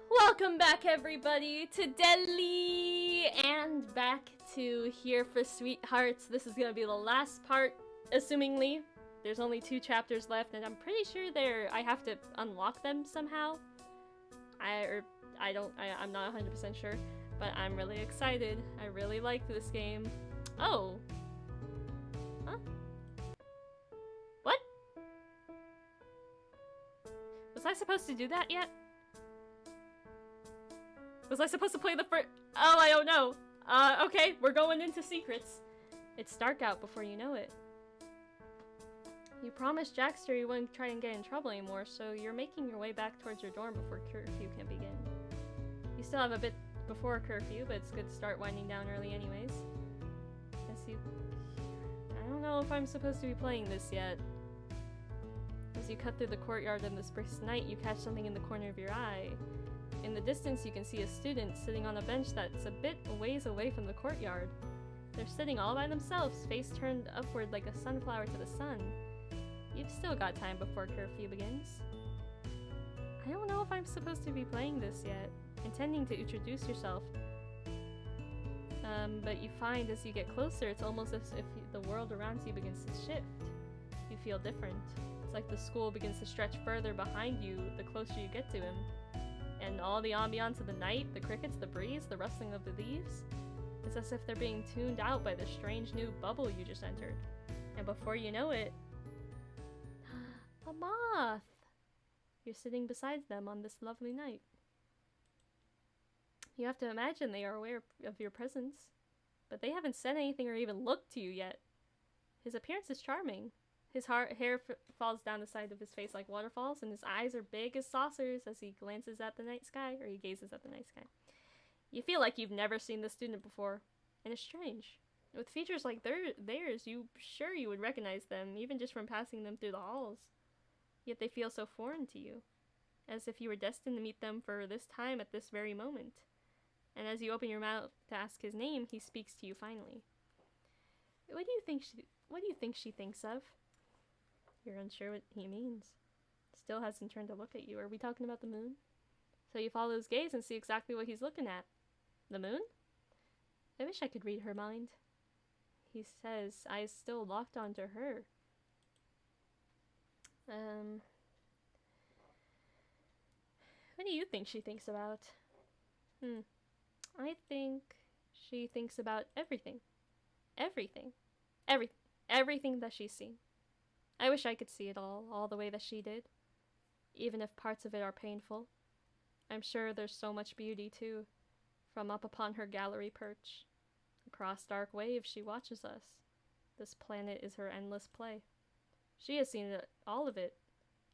Welcome back, everybody, to Delhi, and back to Here for Sweethearts. This is gonna be the last part, assumingly. There's only 2 chapters left, and I'm pretty sure I have to unlock them somehow. I'm not 100% sure, but I'm really excited. I really like this game. Oh. Huh? What? Was I supposed to do that yet? Was I supposed to play the first? Oh, I don't know. Okay, we're going into secrets. It's dark out before you know it. You promised Jackster you wouldn't try and get in trouble anymore, so you're making your way back towards your dorm before curfew can begin. You still have a bit before curfew, but it's good to start winding down early anyways. I don't know if I'm supposed to be playing this yet. As you cut through the courtyard in this brisk night, you catch something in the corner of your eye. In the distance, you can see a student sitting on a bench that's a bit a ways away from the courtyard. They're sitting all by themselves, face turned upward like a sunflower to the sun. You've still got time before curfew begins. I don't know if I'm supposed to be playing this yet, intending to introduce yourself. But you find as you get closer, it's almost as if the world around you begins to shift. You feel different. It's like the school begins to stretch further behind you the closer you get to him. And all the ambiance of the night, the crickets, the breeze, the rustling of the leaves, it's as if they're being tuned out by the strange new bubble you just entered. And before you know it, a moth! You're sitting beside them on this lovely night. You have to imagine they are aware of your presence, but they haven't said anything or even looked to you yet. His appearance is charming. His hair falls down the side of his face like waterfalls, and his eyes are big as saucers as he glances at the night sky, or he gazes at the night sky. You feel like you've never seen this student before, and it's strange. With features like theirs, you would recognize them, even just from passing them through the halls. Yet they feel so foreign to you, as if you were destined to meet them for this time at this very moment. And as you open your mouth to ask his name, he speaks to you finally. What do you think she thinks of? You're unsure what he means. Still hasn't turned to look at you. Are we talking about the moon? So you follow his gaze and see exactly what he's looking at. The moon? I wish I could read her mind. He says, eyes still locked onto her. What do you think she thinks about? I think she thinks about everything. Everything. Everything that she's seen. I wish I could see it all the way that she did. Even if parts of it are painful. I'm sure there's so much beauty, too. From up upon her gallery perch. Across dark waves she watches us. This planet is her endless play. She has seen it, all of it.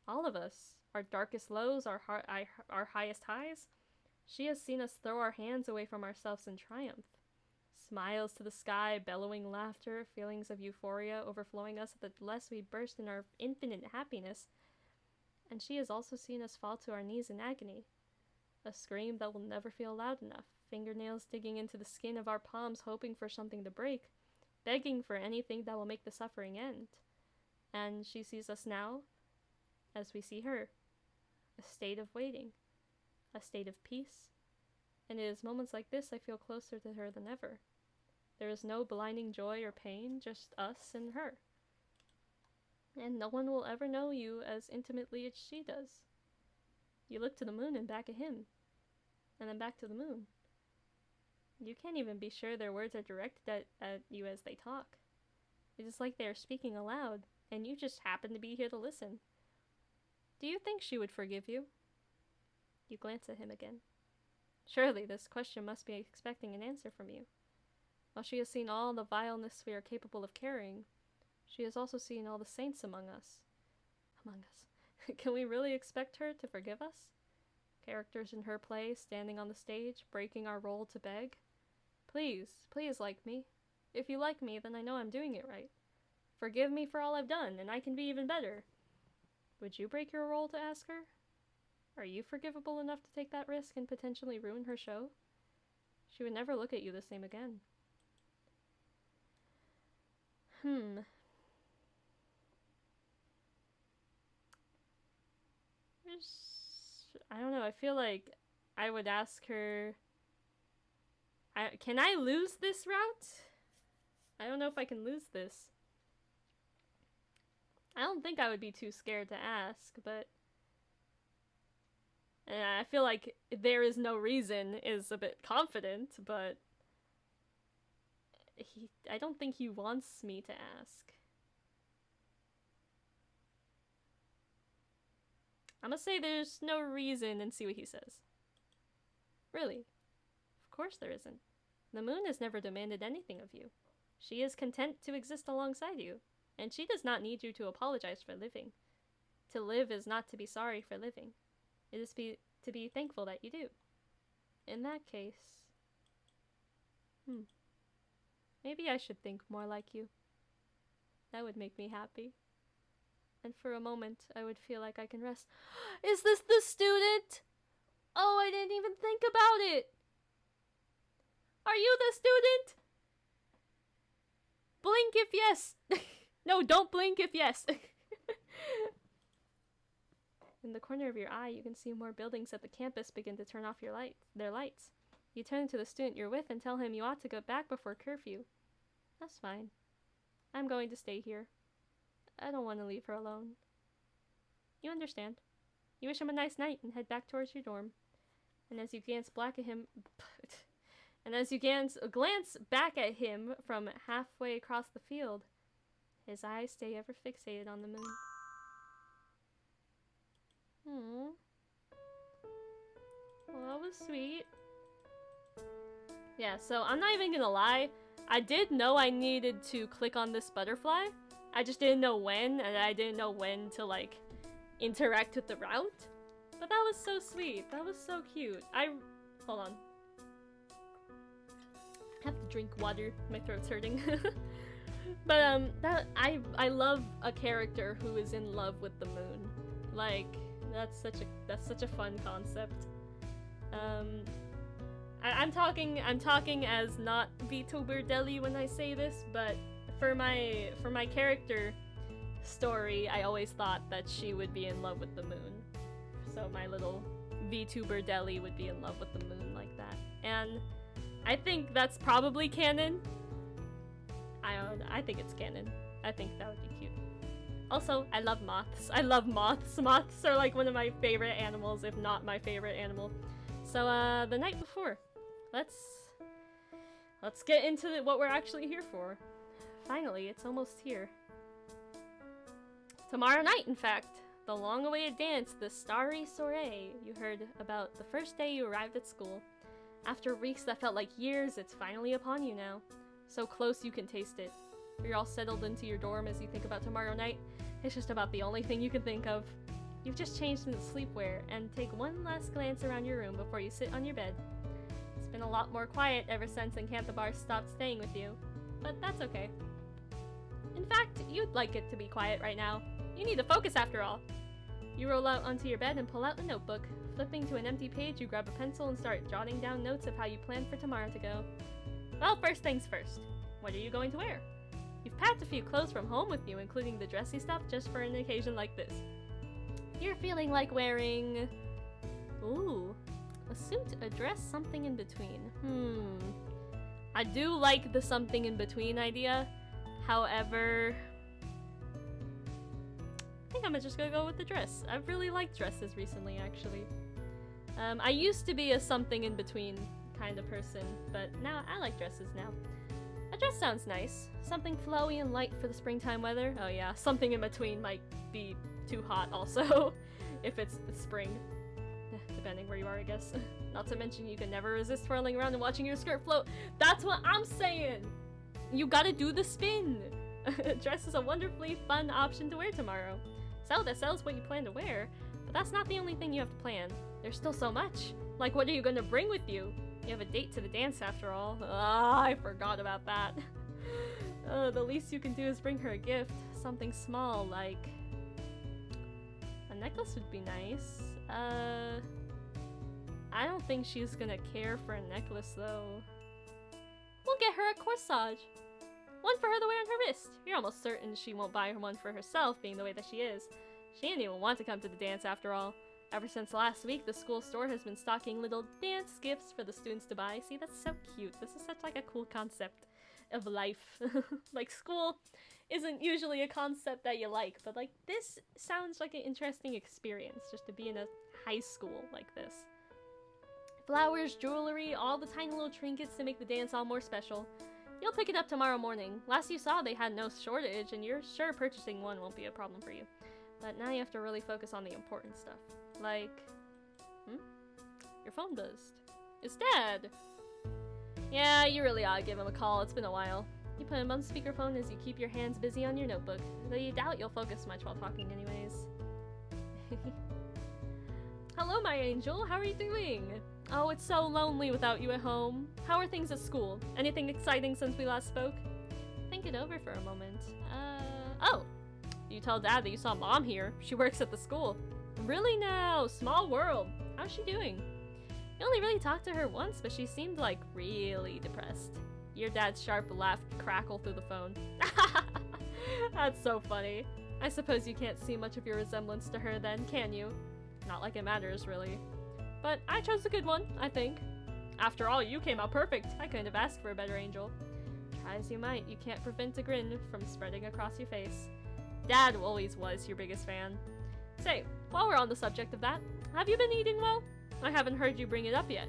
All of us. Our darkest lows, our highest highs. She has seen us throw our hands away from ourselves in triumph. Smiles to the sky, bellowing laughter, feelings of euphoria overflowing us at the less we burst in our infinite happiness. And she has also seen us fall to our knees in agony. A scream that will never feel loud enough, fingernails digging into the skin of our palms hoping for something to break, begging for anything that will make the suffering end. And she sees us now, as we see her. A state of waiting. A state of peace. And it is moments like this I feel closer to her than ever. There is no blinding joy or pain, just us and her. And no one will ever know you as intimately as she does. You look to the moon and back at him, and then back to the moon. You can't even be sure their words are directed at you as they talk. It is like they are speaking aloud, and you just happen to be here to listen. Do you think she would forgive you? You glance at him again. Surely this question must be expecting an answer from you. While she has seen all the vileness we are capable of carrying, she has also seen all the saints among us. Can we really expect her to forgive us? Characters in her play, standing on the stage, breaking our role to beg. Please like me. If you like me, then I know I'm doing it right. Forgive me for all I've done, and I can be even better. Would you break your role to ask her? Are you forgivable enough to take that risk and potentially ruin her show? She would never look at you the same again. I don't know, I feel like I would ask her, can I lose this route? I don't know if I can lose this. I don't think I would be too scared to ask, but I feel like there is no reason is a bit confident, but I don't think he wants me to ask. I'm gonna say there's no reason and see what he says. Really? Of course there isn't. The moon has never demanded anything of you. She is content to exist alongside you, and she does not need you to apologize for living. To live is not to be sorry for living. It is to be thankful that you do. In that case... maybe I should think more like you. That would make me happy. And for a moment, I would feel like I can rest. Is this the student? Oh, I didn't even think about it! Are you the student? Blink if yes! No, don't blink if yes! In the corner of your eye, you can see more buildings at the campus begin to turn off their lights. You turn to the student you're with and tell him you ought to go back before curfew. That's fine. I'm going to stay here. I don't want to leave her alone. You understand. You wish him a nice night and head back towards your dorm. And as you glance back at him... and as you glance back at him from halfway across the field, his eyes stay ever fixated on the moon. Well, that was sweet. Yeah, so I'm not even gonna lie. I did know I needed to click on this butterfly. I just didn't know when, and I didn't know when to, like, interact with the route. But that was so sweet. That was so cute. Hold on. I have to drink water. My throat's hurting. But, I love a character who is in love with the moon. Like, that's such a fun concept. I'm talking as not VTuber Deli when I say this, but for my character story, I always thought that she would be in love with the moon. So my little VTuber Deli would be in love with the moon like that. And I think that's probably canon. I think it's canon. I think that would be cute. Also, I love moths. I love moths. Moths are like one of my favorite animals, if not my favorite animal. So, the night before, let's get into what we're actually here for. Finally, it's almost here. Tomorrow night, in fact, the long-awaited dance, the Starry Soiree. You heard about the first day you arrived at school. After weeks that felt like years, it's finally upon you now. So close you can taste it. You're all settled into your dorm as you think about tomorrow night. It's just about the only thing you can think of. You've just changed into sleepwear and take one last glance around your room before you sit on your bed. It's been a lot more quiet ever since Encanthabar stopped staying with you, but that's okay. In fact, you'd like it to be quiet right now. You need to focus after all. You roll out onto your bed and pull out a notebook. Flipping to an empty page, you grab a pencil and start jotting down notes of how you plan for tomorrow to go. Well, first things first. What are you going to wear? You've packed a few clothes from home with you, including the dressy stuff, just for an occasion like this. You're feeling like wearing... Ooh. A suit, a dress, something in between. I do like the something in between idea. However... I think I'm just gonna go with the dress. I've really liked dresses recently, actually. I used to be a something in between kind of person, but now I like dresses now. A dress sounds nice. Something flowy and light for the springtime weather. Oh yeah, something in between might be too hot also, if it's spring. Depending where you are, I guess. Not to mention you can never resist twirling around and watching your skirt float. That's what I'm saying! You gotta do the spin! A dress is a wonderfully fun option to wear tomorrow. So that sells what you plan to wear, but that's not the only thing you have to plan. There's still so much. Like, what are you gonna bring with you? You have a date to the dance after all. Ah, I forgot about that. The least you can do is bring her a gift. Something small, like... a necklace would be nice. I don't think she's gonna care for a necklace, though. We'll get her a corsage. One for her to wear on her wrist. You're almost certain she won't buy one for herself, being the way that she is. She didn't even want to come to the dance after all. Ever since last week, the school store has been stocking little dance gifts for the students to buy. See, that's so cute. This is such like a cool concept of life. Like, school isn't usually a concept that you like, but like this sounds like an interesting experience just to be in a high school like this. Flowers, jewelry, all the tiny little trinkets to make the dance all more special. You'll pick it up tomorrow morning. Last you saw, they had no shortage, and you're sure purchasing one won't be a problem for you. But now you have to really focus on the important stuff. Like, your phone buzzed. It's Dad! Yeah, you really ought to give him a call. It's been a while. You put him on speakerphone as you keep your hands busy on your notebook, though you doubt you'll focus much while talking anyways. Hello, my angel. How are you doing? Oh, it's so lonely without you at home. How are things at school? Anything exciting since we last spoke? Think it over for a moment. Oh! You tell Dad that you saw Mom here. She works at the school. Really now? Small world. How's she doing? You only really talked to her once, but she seemed like really depressed. Your dad's sharp laugh crackled through the phone. That's so funny. I suppose you can't see much of your resemblance to her then, can you? Not like it matters, really. But I chose a good one, I think. After all, you came out perfect. I couldn't have asked for a better angel. Try as you might, you can't prevent a grin from spreading across your face. Dad always was your biggest fan. Say, while we're on the subject of that, have you been eating well? I haven't heard you bring it up yet.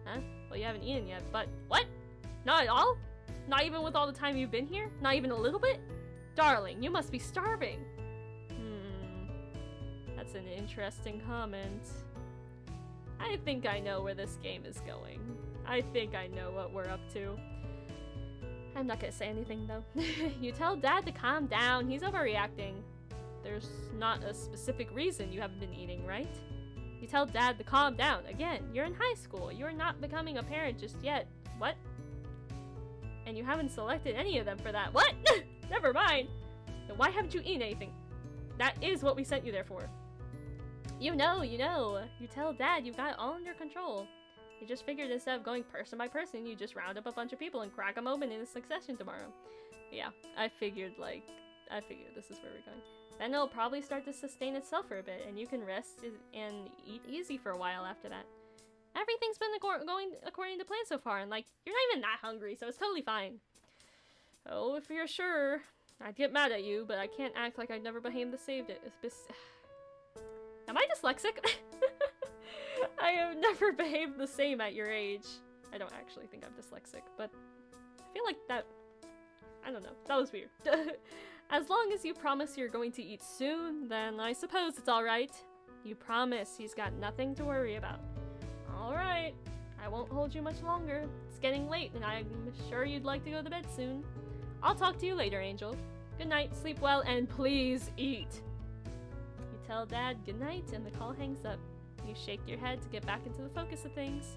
Huh? Well, you haven't eaten yet, but what? Not at all? Not even with all the time you've been here? Not even a little bit? Darling, you must be starving. That's an interesting comment. I think I know where this game is going. I think I know what we're up to. I'm not gonna say anything, though. You tell Dad to calm down. He's overreacting. There's not a specific reason you haven't been eating, right? You tell Dad to calm down. Again, you're in high school. You're not becoming a parent just yet. What? And you haven't selected any of them for that. What? Never mind. Then why haven't you eaten anything? That is what we sent you there for. You know. You tell Dad you've got it all under control. You just figured instead of going person by person, you just round up a bunch of people and crack them open in a succession tomorrow. Yeah, I figured this is where we're going. Then it'll probably start to sustain itself for a bit, and you can rest and eat easy for a while after that. Everything's been going according to plan so far, and like, you're not even that hungry, so it's totally fine. Oh, if you're sure, I'd get mad at you, but I can't act like I'd never behaved the same. Am I dyslexic? I have never behaved the same at your age. I don't actually think I'm dyslexic, but I feel like that, I don't know, that was weird. As long as you promise you're going to eat soon, then I suppose it's alright. You promise he's got nothing to worry about. Alright, I won't hold you much longer. It's getting late and I'm sure you'd like to go to bed soon. I'll talk to you later, Angel. Good night, sleep well, and please eat. You tell Dad good night and the call hangs up. You shake your head to get back into the focus of things.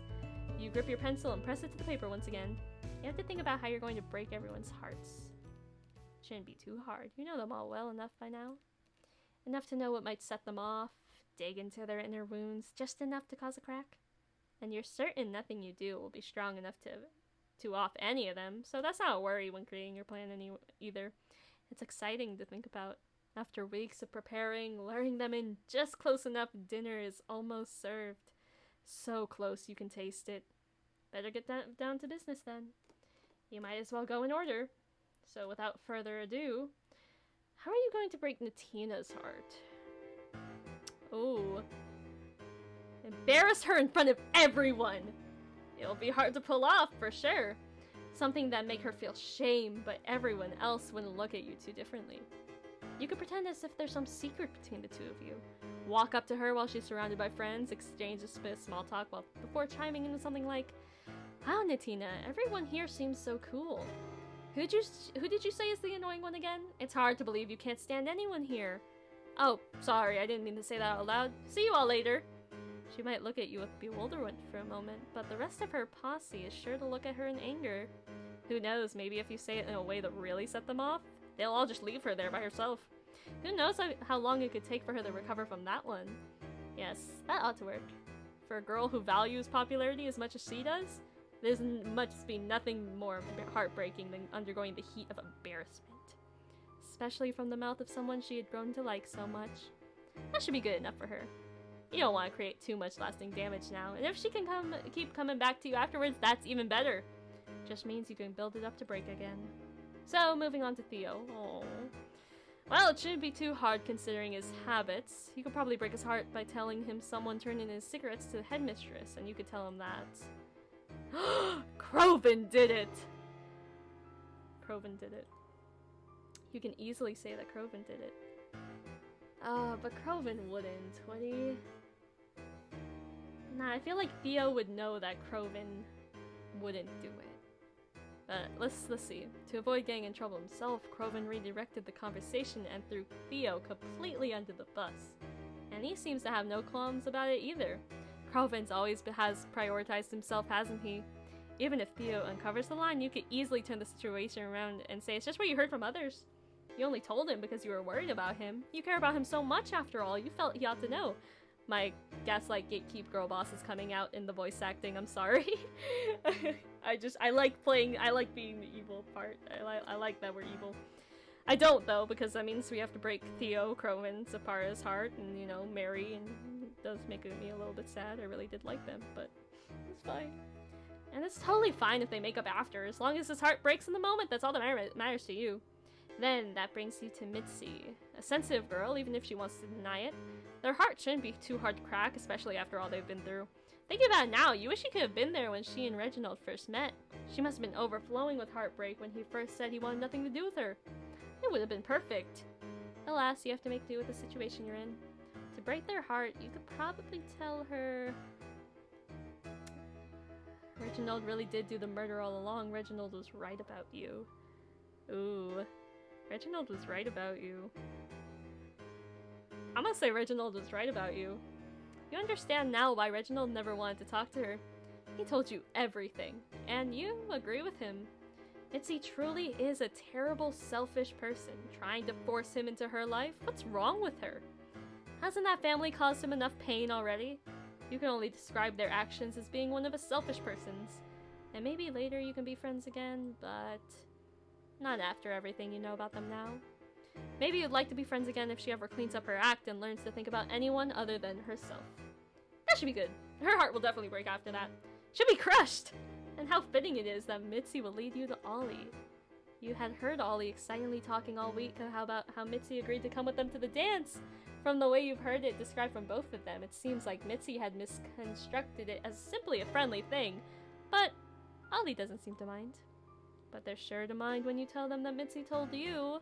You grip your pencil and press it to the paper once again. You have to think about how you're going to break everyone's hearts. Shouldn't be too hard. You know them all well enough by now. Enough to know what might set them off, dig into their inner wounds, just enough to cause a crack. And you're certain nothing you do will be strong enough to off any of them, so that's not a worry when creating your plan either. It's exciting to think about. After weeks of preparing, luring them in just close enough, dinner is almost served. So close you can taste it. Better get down to business then. You might as well go in order. So without further ado, how are you going to break Natina's heart? Oh. Embarrass her in front of everyone! It'll be hard to pull off, for sure. Something that make her feel shame, but everyone else wouldn't look at you too differently. You could pretend as if there's some secret between the two of you. Walk up to her while she's surrounded by friends, exchange a bit of small talk before chiming into something like, "Wow, Natina, everyone here seems so cool. Who did you say is the annoying one again? It's hard to believe you can't stand anyone here. Oh, sorry, I didn't mean to say that out loud. See you all later." She might look at you with bewilderment for a moment, but the rest of her posse is sure to look at her in anger. Who knows, maybe if you say it in a way that really set them off, they'll all just leave her there by herself. Who knows how long it could take for her to recover from that one. Yes, that ought to work. For a girl who values popularity as much as she does, must be nothing more heartbreaking than undergoing the heat of embarrassment. Especially from the mouth of someone she had grown to like so much. That should be good enough for her. You don't want to create too much lasting damage now, and if she can keep coming back to you afterwards, that's even better. Just means you can build it up to break again. So, moving on to Theo. Aww. Well, it shouldn't be too hard considering his habits. You could probably break his heart by telling him someone turned in his cigarettes to the headmistress, and you could tell him that. Croven did it! Croven did it. You can easily say that Croven did it. But Croven wouldn't, would he? Nah, I feel like Theo would know that Croven wouldn't do it. Let's see. To avoid getting in trouble himself, Croven redirected the conversation and threw Theo completely under the bus. And he seems to have no qualms about it either. Croven's always has prioritized himself, hasn't he? Even if Theo uncovers the line, you could easily turn the situation around and say it's just what you heard from others. You only told him because you were worried about him. You care about him so much after all, you felt he ought to know. My gaslight gatekeep girl boss is coming out in the voice acting, I'm sorry. I like being the evil part. I like that we're evil. I don't though, because that means we have to break Theo, Croven, Zapara's heart, and you know, Mary, and it does make me a little bit sad. I really did like them, but it's fine. And it's totally fine if they make up after, as long as his heart breaks in the moment, that's all that matters to you. Then, that brings you to Mitzi. A sensitive girl, even if she wants to deny it. Their heart shouldn't be too hard to crack, especially after all they've been through. Thinking about it now, you wish you could have been there when she and Reginald first met. She must have been overflowing with heartbreak when he first said he wanted nothing to do with her. It would have been perfect. Alas, you have to make do with the situation you're in. To break their heart, you could probably tell her... Reginald really did do the murder all along. Reginald was right about you. Ooh. Reginald was right about you. I'm gonna say Reginald was right about you. You understand now why Reginald never wanted to talk to her. He told you everything, and you agree with him. Mitzi truly is a terrible, selfish person, trying to force him into her life. What's wrong with her? Hasn't that family caused him enough pain already? You can only describe their actions as being one of a selfish person's. And maybe later you can be friends again, but... not after everything you know about them now. Maybe you'd like to be friends again if she ever cleans up her act and learns to think about anyone other than herself. That should be good. Her heart will definitely break after that. She'll be crushed! And how fitting it is that Mitzi will lead you to Ollie. You had heard Ollie excitedly talking all week about how Mitzi agreed to come with them to the dance. From the way you've heard it described from both of them, it seems like Mitzi had misconstructed it as simply a friendly thing. But Ollie doesn't seem to mind. But they're sure to mind when you tell them that Mitzi told you.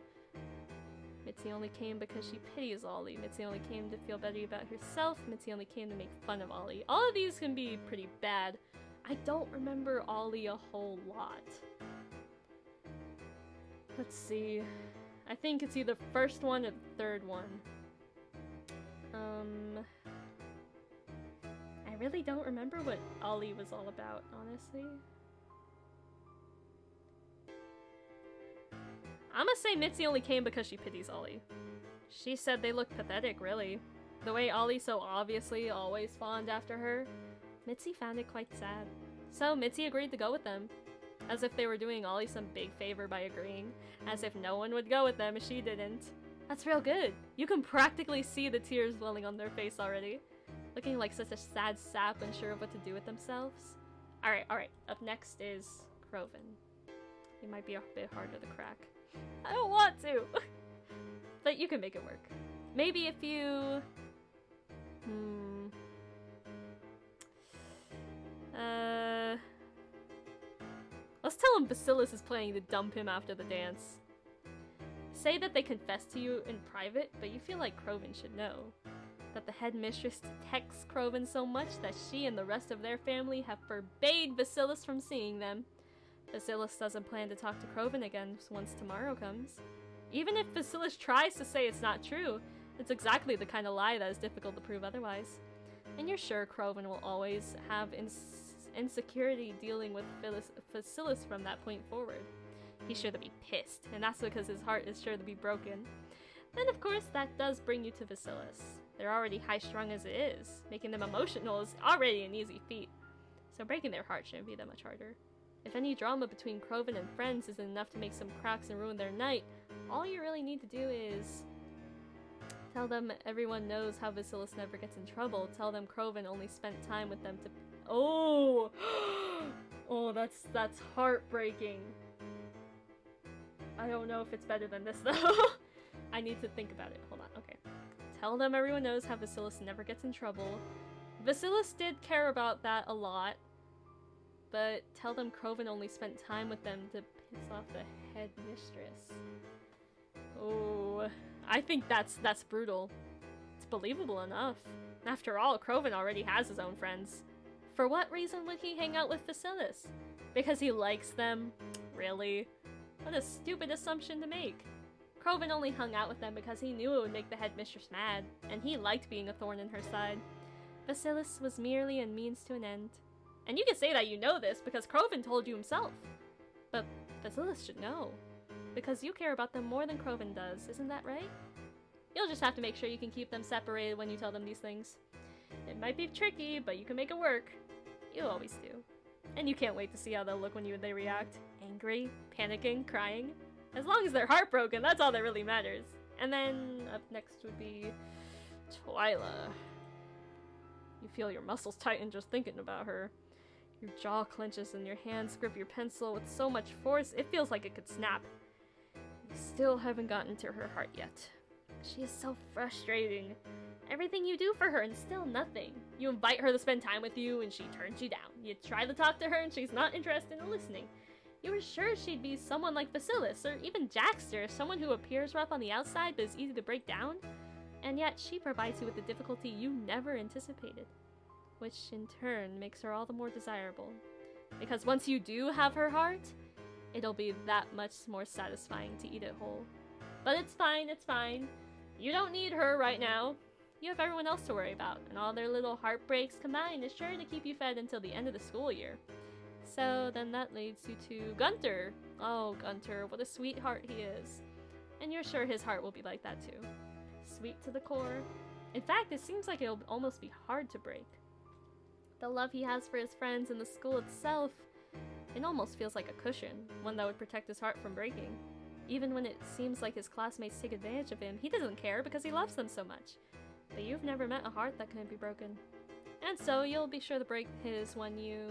Mitzi only came because she pities Ollie. Mitzi only came to feel better about herself. Mitzi only came to make fun of Ollie. All of these can be pretty bad. I don't remember Ollie a whole lot. Let's see. I think it's either first one or the third one. I really don't remember what Ollie was all about, honestly. I'm gonna say Mitzi only came because she pities Ollie. She said they look pathetic, really. The way Ollie so obviously always fawned after her. Mitzi found it quite sad. So Mitzi agreed to go with them. As if they were doing Ollie some big favor by agreeing. As if no one would go with them if she didn't. That's real good. You can practically see the tears welling on their face already. Looking like such a sad sap, unsure of what to do with themselves. Alright. Up next is Croven. He might be a bit harder to crack. I don't want to! But you can make it work. Maybe if you... Let's tell him Bacillus is planning to dump him after the dance. Say that they confess to you in private, but you feel like Croven should know. That the headmistress detects Croven so much that she and the rest of their family have forbade Bacillus from seeing them. Bacillus doesn't plan to talk to Croven again once tomorrow comes. Even if Bacillus tries to say it's not true, it's exactly the kind of lie that is difficult to prove otherwise. And you're sure Croven will always have insecurity dealing with Bacillus from that point forward. He's sure to be pissed, and that's because his heart is sure to be broken. Then of course that does bring you to Bacillus. They're already high-strung as it is. Making them emotional is already an easy feat. So breaking their heart shouldn't be that much harder. If any drama between Croven and friends isn't enough to make some cracks and ruin their night, all you really need to do is Tell them everyone knows how Vasilis never gets in trouble. Tell them Krovan only spent time with them to... Oh! Oh, that's heartbreaking. I don't know if it's better than this, though. I need to think about it. Hold on, okay. Tell them everyone knows how Vasilis never gets in trouble. Vasilis did care about that a lot. But tell them Krovan only spent time with them to piss off the headmistress. Oh, I think that's brutal. It's believable enough. After all, Krovan already has his own friends. For what reason would he hang out with Vasilis? Because he likes them? Really? What a stupid assumption to make. Krovan only hung out with them because he knew it would make the headmistress mad, and he liked being a thorn in her side. Vasilis was merely a means to an end. And you can say that you know this because Krovan told you himself. But Vasilis should know. Because you care about them more than Krovan does, isn't that right? You'll just have to make sure you can keep them separated when you tell them these things. It might be tricky, but you can make it work. You always do. And you can't wait to see how they'll look when they react. Angry, panicking, crying. As long as they're heartbroken, that's all that really matters. And then up next would be Twyla. You feel your muscles tighten just thinking about her. Your jaw clenches and your hands grip your pencil with so much force, it feels like it could snap. You still haven't gotten to her heart yet. She is so frustrating. Everything you do for her and still nothing. You invite her to spend time with you and she turns you down. You try to talk to her and she's not interested in listening. You were sure she'd be someone like Vasilis or even Jackster, someone who appears rough on the outside but is easy to break down. And yet she provides you with the difficulty you never anticipated. Which in turn makes her all the more desirable. Because once you do have her heart, it'll be that much more satisfying to eat it whole. But it's fine, it's fine. You don't need her right now. You have everyone else to worry about, and all their little heartbreaks combined is sure to keep you fed until the end of the school year. So then that leads you to Gunter. Oh, Gunter, what a sweetheart he is. And you're sure his heart will be like that too. Sweet to the core. In fact, it seems like it'll almost be hard to break. The love he has for his friends and the school itself, it almost feels like a cushion, one that would protect his heart from breaking. Even when it seems like his classmates take advantage of him, he doesn't care because he loves them so much. But you've never met a heart that couldn't be broken. And so you'll be sure to break his when you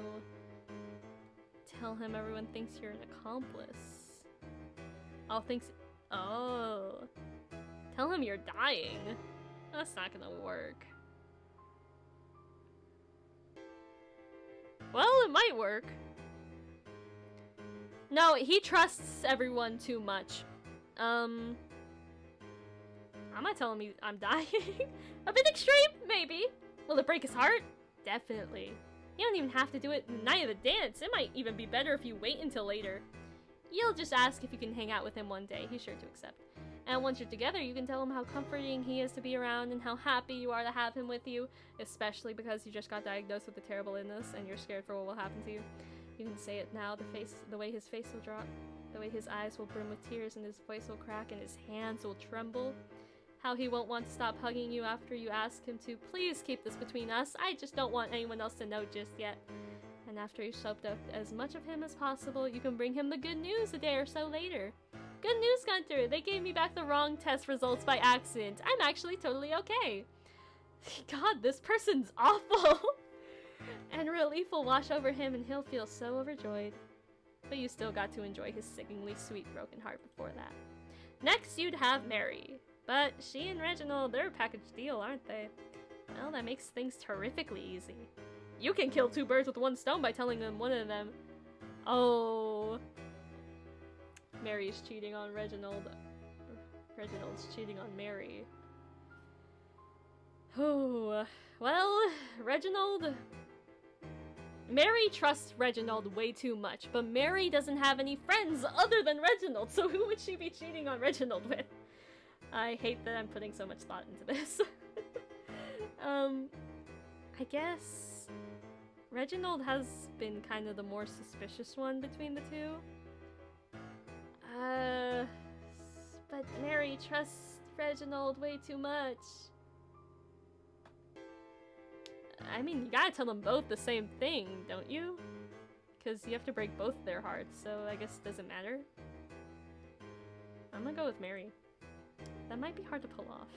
tell him everyone thinks you're an accomplice. Oh. Tell him you're dying. That's not gonna work. Well, it might work. No, he trusts everyone too much. I'm not telling him I'm dying. A bit extreme, maybe. Will it break his heart? Definitely. You don't even have to do it the night of the dance. It might even be better if you wait until later. You'll just ask if you can hang out with him one day. He's sure to accept. And once you're together, you can tell him how comforting he is to be around and how happy you are to have him with you, especially because you just got diagnosed with a terrible illness and you're scared for what will happen to you. You can say it now, the way his face will drop, the way his eyes will brim with tears and his voice will crack and his hands will tremble. How he won't want to stop hugging you after you ask him to. Please keep this between us. I just don't want anyone else to know just yet. And after you've soaked up as much of him as possible, you can bring him the good news a day or so later. Good news, Gunter! They gave me back the wrong test results by accident. I'm actually totally okay. God, this person's awful! And relief will wash over him and he'll feel so overjoyed. But you still got to enjoy his sickeningly sweet broken heart before that. Next, you'd have Mary. But she and Reginald, they're a package deal, aren't they? Well, that makes things terrifically easy. You can kill two birds with one stone by telling them one of them. Oh. Mary's cheating on Reginald. Reginald's cheating on Mary. Oh. Well, Reginald... Mary trusts Reginald way too much, but Mary doesn't have any friends other than Reginald, so who would she be cheating on Reginald with? I hate that I'm putting so much thought into this. I guess Reginald has been kind of the more suspicious one between the two. But Mary trusts Reginald way too much. I mean, you gotta tell them both the same thing, don't you? Because you have to break both their hearts, so I guess it doesn't matter. I'm gonna go with Mary. That might be hard to pull off.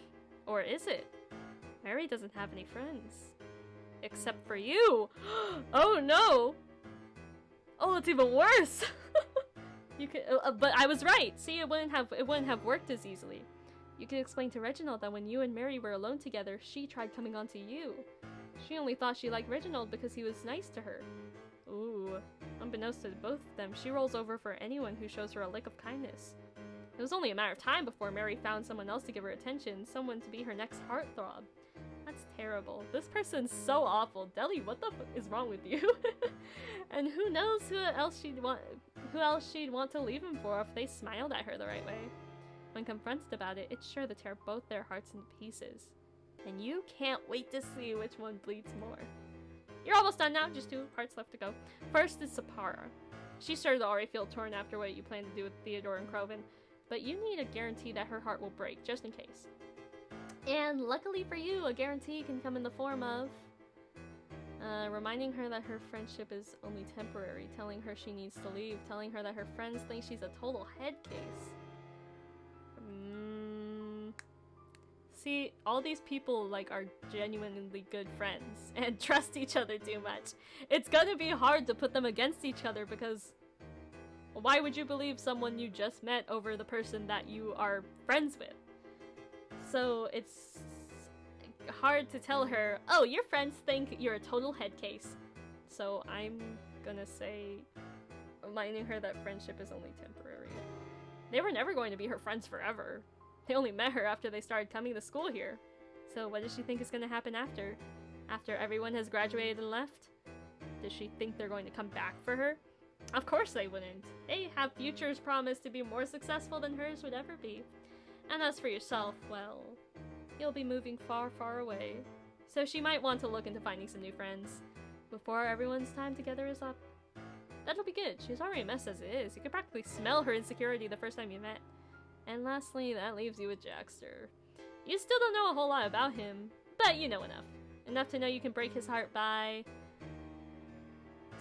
Or is it? Mary doesn't have any friends. Except for you! Oh no! Oh, it's even worse! You could, but I was right! See, it wouldn't have worked as easily. You could explain to Reginald that when you and Mary were alone together, she tried coming on to you. She only thought she liked Reginald because he was nice to her. Ooh. Unbeknownst to both of them, she rolls over for anyone who shows her a lick of kindness. It was only a matter of time before Mary found someone else to give her attention, someone to be her next heartthrob. That's terrible. This person's so awful. Deli, what the fuck is wrong with you? And who knows who else she'd want to leave him for if they smiled at her the right way. When confronted about it, it's sure to tear both their hearts into pieces. And you can't wait to see which one bleeds more. You're almost done now, just 2 parts left to go. First is Sapara. She's sure to already feel torn after what you plan to do with Theodore and Croven, but you need a guarantee that her heart will break, just in case. And luckily for you, a guarantee can come in the form of reminding her that her friendship is only temporary, telling her she needs to leave, telling her that her friends think she's a total head case. See, all these people like are genuinely good friends and trust each other too much. It's gonna be hard to put them against each other because why would you believe someone you just met over the person that you are friends with? So it's hard to tell her, oh, your friends think you're a total head case. So I'm gonna say, reminding her that friendship is only temporary. They were never going to be her friends forever. They only met her after they started coming to school here. So what does she think is gonna happen after? After everyone has graduated and left? Does she think they're going to come back for her? Of course they wouldn't. They have futures promised to be more successful than hers would ever be. And as for yourself, well, you'll be moving far, far away. So she might want to look into finding some new friends before everyone's time together is up. That'll be good. She's already a mess as it is. You could practically smell her insecurity the first time you met. And lastly, that leaves you with Jackster. You still don't know a whole lot about him, but you know enough. Enough to know you can break his heart by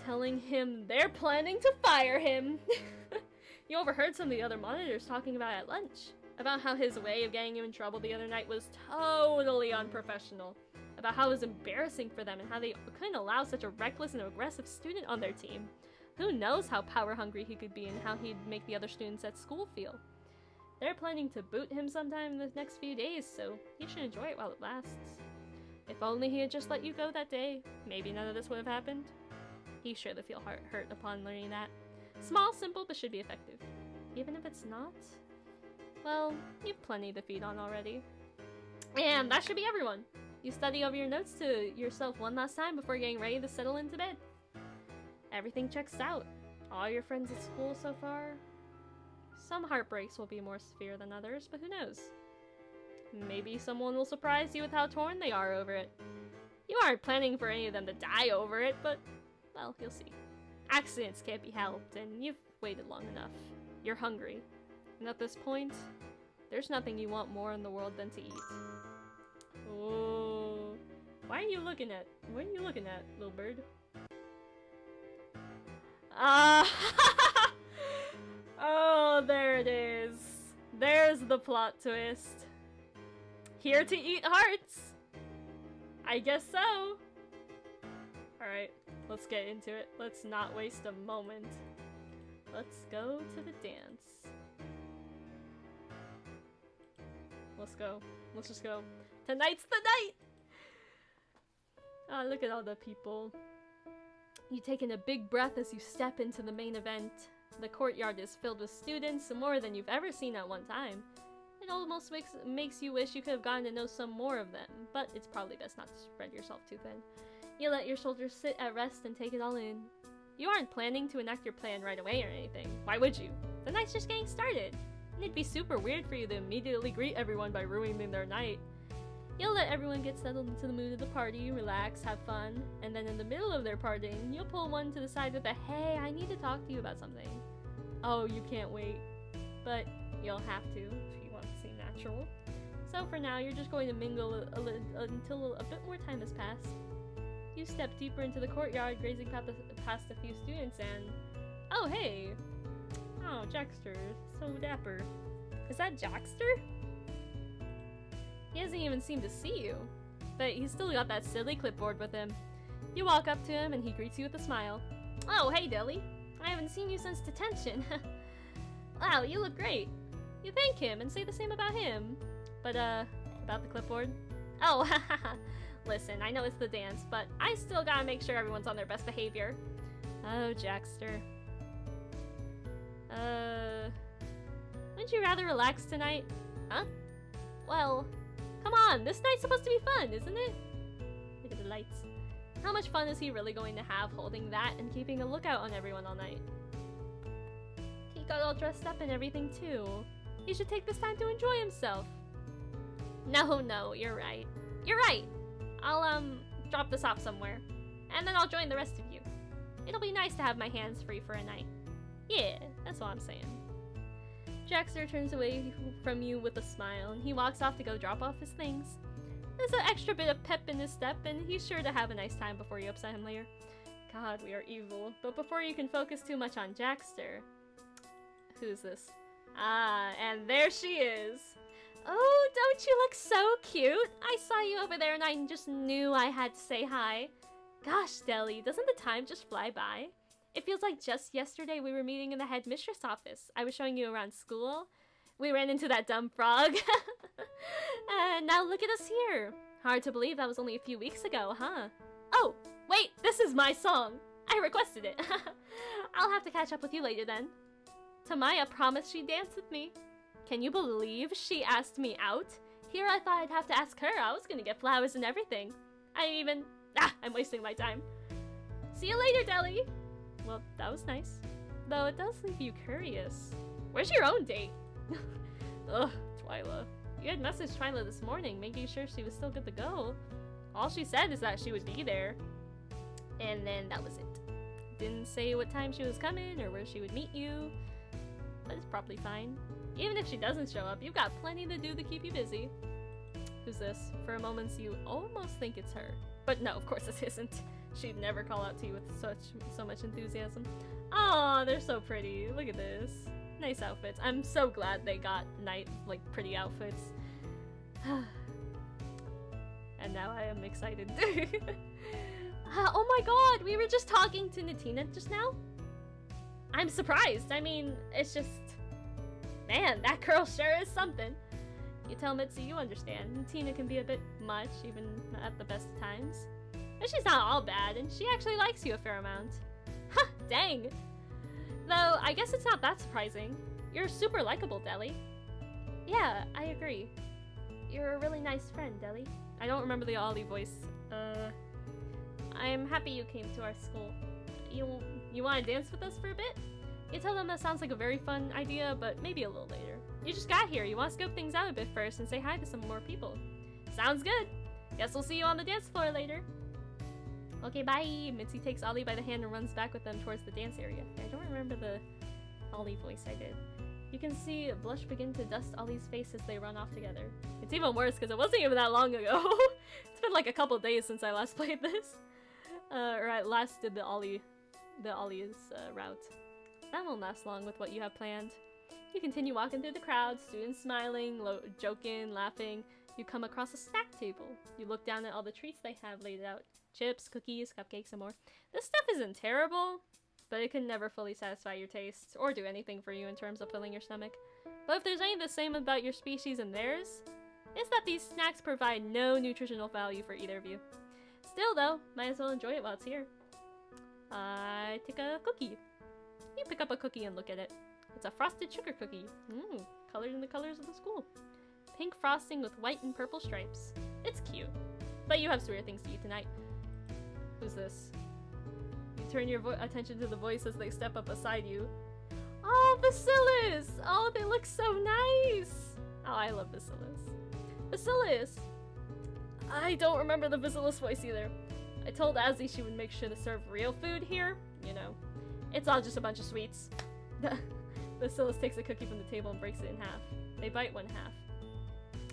telling him they're planning to fire him. You overheard some of the other monitors talking about it at lunch. About how his way of getting him in trouble the other night was totally unprofessional. About how it was embarrassing for them and how they couldn't allow such a reckless and aggressive student on their team. Who knows how power hungry he could be and how he'd make the other students at school feel. They're planning to boot him sometime in the next few days, so you should enjoy it while it lasts. If only he had just let you go that day, maybe none of this would have happened. He's sure to feel hurt upon learning that. Small, simple, but should be effective. Even if it's not, well, you've plenty to feed on already. And that should be everyone. You study over your notes to yourself one last time before getting ready to settle into bed. Everything checks out. All your friends at school so far. Some heartbreaks will be more severe than others, but who knows? Maybe someone will surprise you with how torn they are over it. You aren't planning for any of them to die over it, but, well, you'll see. Accidents can't be helped, and you've waited long enough. You're hungry. And at this point, there's nothing you want more in the world than to eat. Oh, what are you looking at, little bird? Oh, there it is. There's the plot twist. Here to eat hearts. I guess so. Alright, let's get into it. Let's not waste a moment. Let's go to the dance. Let's go. Let's just go. Tonight's the night! Ah, look at all the people. You take in a big breath as you step into the main event. The courtyard is filled with students, more than you've ever seen at one time. It almost makes you wish you could have gotten to know some more of them, but it's probably best not to spread yourself too thin. You let your shoulders sit at rest and take it all in. You aren't planning to enact your plan right away or anything. Why would you? The night's just getting started. And it'd be super weird for you to immediately greet everyone by ruining their night. You'll let everyone get settled into the mood of the party, relax, have fun, and then in the middle of their partying, you'll pull one to the side with a, "Hey, I need to talk to you about something." Oh, you can't wait. But you'll have to if you want to seem natural. So for now, you're just going to mingle until a bit more time has passed. You step deeper into the courtyard, grazing past a few students, and... Oh, hey! Oh, Jackster. So dapper. Is that Jackster? He hasn't even seemed to see you. But he's still got that silly clipboard with him. You walk up to him and he greets you with a smile. Oh, hey, Dilly. I haven't seen you since detention. Wow, you look great. You thank him and say the same about him. But, about the clipboard? Oh, haha. Listen, I know it's the dance, but I still gotta make sure everyone's on their best behavior. Oh, Jackster. Wouldn't you rather relax tonight? Huh? Well, come on, this night's supposed to be fun, isn't it? Look at the lights. How much fun is he really going to have holding that and keeping a lookout on everyone all night? He got all dressed up and everything too. He should take this time to enjoy himself. No, you're right. You're right. I'll, drop this off somewhere. And then I'll join the rest of you. It'll be nice to have my hands free for a night. Yeah, that's all I'm saying. Jackster turns away from you with a smile, and he walks off to go drop off his things. There's an extra bit of pep in his step, and he's sure to have a nice time before you upset him later. God, we are evil. But before you can focus too much on Jackster... Who's this? Ah, and there she is. Oh, don't you look so cute? I saw you over there and I just knew I had to say hi. Gosh, Deli, doesn't the time just fly by? It feels like just yesterday we were meeting in the headmistress office. I was showing you around school. We ran into that dumb frog. And now look at us here. Hard to believe that was only a few weeks ago, huh? Oh, wait, this is my song. I requested it. I'll have to catch up with you later then. Tamaya promised she'd dance with me. Can you believe she asked me out? Here I thought I'd have to ask her. I was gonna get flowers and everything. I'm wasting my time. See you later, Deli. Well, that was nice. Though it does leave you curious. Where's your own date? Ugh, Twyla. You had messaged Twyla this morning, making sure she was still good to go. All she said is that she would be there. And then that was it. Didn't say what time she was coming or where she would meet you. But it's probably fine. Even if she doesn't show up, you've got plenty to do to keep you busy. Who's this? For a moment, you almost think it's her. But no, of course this isn't. She'd never call out to you with so much enthusiasm. Aw, they're so pretty. Look at this. Nice outfits. I'm so glad they got pretty outfits. And now I am excited. Oh my god, we were just talking to Natina just now? I'm surprised. I mean, it's just... Man, that girl sure is something. You tell Mitzi you understand. Tina can be a bit much, even at the best of times. But she's not all bad, and she actually likes you a fair amount. Ha! Dang! Though, I guess it's not that surprising. You're super likable, Deli. Yeah, I agree. You're a really nice friend, Deli. I don't remember the Ollie voice. I'm happy you came to our school. You want to dance with us for a bit? You tell them that sounds like a very fun idea, but maybe a little later. You just got here. You want to scope things out a bit first and say hi to some more people. Sounds good. Guess we'll see you on the dance floor later. Okay, bye. Mitzi takes Ollie by the hand and runs back with them towards the dance area. I don't remember the Ollie voice I did. You can see a blush begin to dust Ollie's face as they run off together. It's even worse because it wasn't even that long ago. It's been like a couple days since I last played this. Or I last did the Ollie's route. That won't last long with what you have planned. You continue walking through the crowd, students smiling, joking, laughing. You come across a snack table. You look down at all the treats they have laid out. Chips, cookies, cupcakes, and more. This stuff isn't terrible, but it can never fully satisfy your taste, or do anything for you in terms of filling your stomach. But if there's any the same about your species and theirs, it's that these snacks provide no nutritional value for either of you. Still though, might as well enjoy it while it's here. I take a cookie. You pick up a cookie and look at it. It's a frosted sugar cookie. Colored in the colors of the school. Pink frosting with white and purple stripes. It's cute. But you have sweeter things to eat tonight. Who's this? You turn your attention to the voice as they step up beside you. Oh, Bacillus! Oh, they look so nice! Oh, I love Bacillus. Bacillus! I don't remember the Bacillus voice either. I told Azzy she would make sure to serve real food here. You know, it's all just a bunch of sweets. Bacillus takes a cookie from the table and breaks it in half. They bite one half.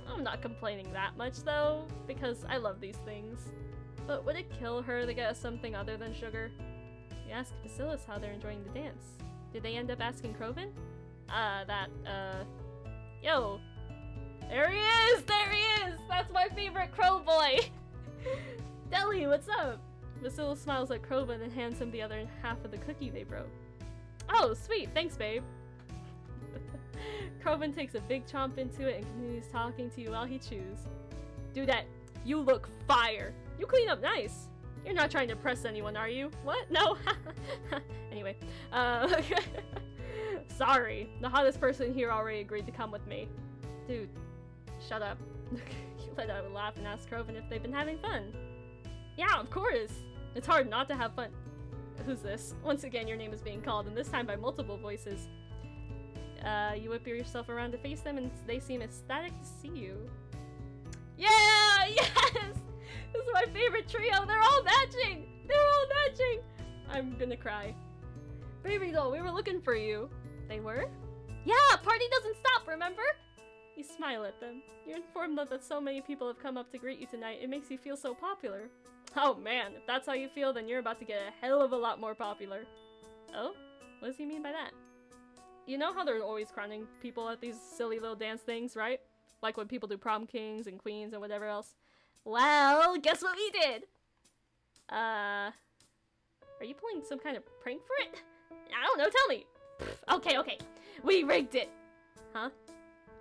I'm not complaining that much though, because I love these things. But would it kill her to get us something other than sugar? You ask Bacillus how they're enjoying the dance. Did they end up asking Crovin? Yo. There he is! There he is! That's my favorite crow boy! Deli, what's up? Vasila smiles at Krovan and hands him the other half of the cookie they broke. Oh, sweet! Thanks, babe! Krovan takes a big chomp into it and continues talking to you while he chews. Dudette, you look fire! You clean up nice! You're not trying to impress anyone, are you? What? No? Anyway, sorry. The hottest person here already agreed to come with me. Dude, shut up. You let out a laugh and ask Krovan if they've been having fun. Yeah, of course! It's hard not to have fun. Who's this? Once again, your name is being called, and this time by multiple voices. You whip yourself around to face them, and they seem ecstatic to see you. Yeah! Yes! This is my favorite trio! They're all matching! They're all matching! I'm gonna cry. Baby doll, we were looking for you. They were? Yeah! Party doesn't stop, remember? You smile at them. You're informed that so many people have come up to greet you tonight. It makes you feel so popular. Oh man, if that's how you feel, then you're about to get a hell of a lot more popular. Oh? What does he mean by that? You know how they're always crowning people at these silly little dance things, right? Like when people do prom kings and queens and whatever else. Well, guess what we did? Are you pulling some kind of prank for it? I don't know, tell me! Pff, okay. We rigged it! Huh?